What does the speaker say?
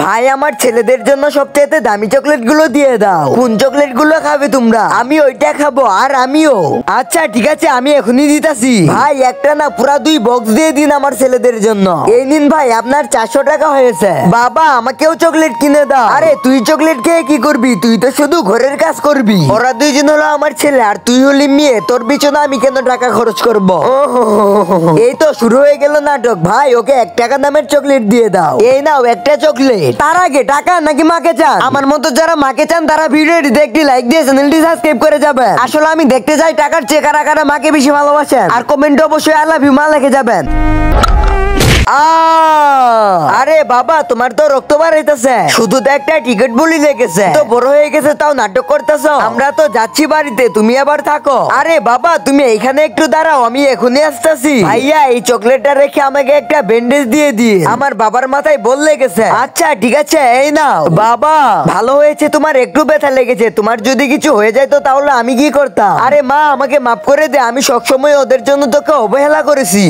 ভাই আমার ছেলেদের জন্য সবচেয়ে দামি চকলেট গুলো দিয়ে দাও। কোন চকলেট গুলো খাবে তোমরা? আমি ওইটা খাবো আর আমিও। আচ্ছা ঠিক আছে, আমি এখনই দিতাছি। ভাই একটা না পুরা 2 বক্স দিয়ে দিন আমার ছেলেদের জন্য। এই নিন ভাই, আপনার 400 টাকা হয়েছে। বাবা আমাকেও চকলেট কিনে দাও। আরে তুই চকলেট খেয়ে কি করবি? তুই তো শুধু ঘরের কাজ করবি। ওরা 2 জন হলো আমার ছেলে আর তুই হলি মেয়ে, তোর পিছনে আমি কেন টাকা খরচ করবো? এই তো শুরু হয়ে গেল নাটক। ভাই ওকে 1 টাকা দামের চকলেট দিয়ে দাও। এই নাও একটা চকলেট। তার আগে টাকা নাকি মাকে চান? আমার মতো যারা মাকে চান তারা ভিডিওটিতে একটি লাইক দিয়ে চ্যানেলটি সাবস্ক্রাইব করে যাবেন। আসলে আমি দেখতে চাই টাকার চেয়ে কারা কারা মাকে বেশি ভালোবাসেন। আর কমেন্টে অবশ্যই আই লাভ ইউ মা লিখে যাবেন। আরে বাবা তোমার তো রক্ত বাড়াইতেছে। শুধু তো একটা টিকিট বলি লেগেছে, তো বড় হয়ে গেছে তাও নাটক করতেছো। আমরা তো যাচ্ছি বাড়িতে, তুমি আবার থাকো। আরে বাবা তুমি এখানে একটু দাঁড়াও, আমি এখনই আসতেছি। ভাইয়া এই চকলেটটা রেখে আমাকে একটা ব্যান্ডেজ দিয়ে দিয়ে, আমার বাবার মাথায় বল লেগেছে। আচ্ছা ঠিক আছে এই নাও। বাবা ভালো হয়েছে, তোমার একটু ব্যথা লেগেছে। তোমার যদি কিছু হয়ে যায় তো তাহলে আমি কি করতাম? আরে মা আমাকে মাফ করে দে, আমি সবসময় ওদের জন্য তোকে অবহেলা করেছি।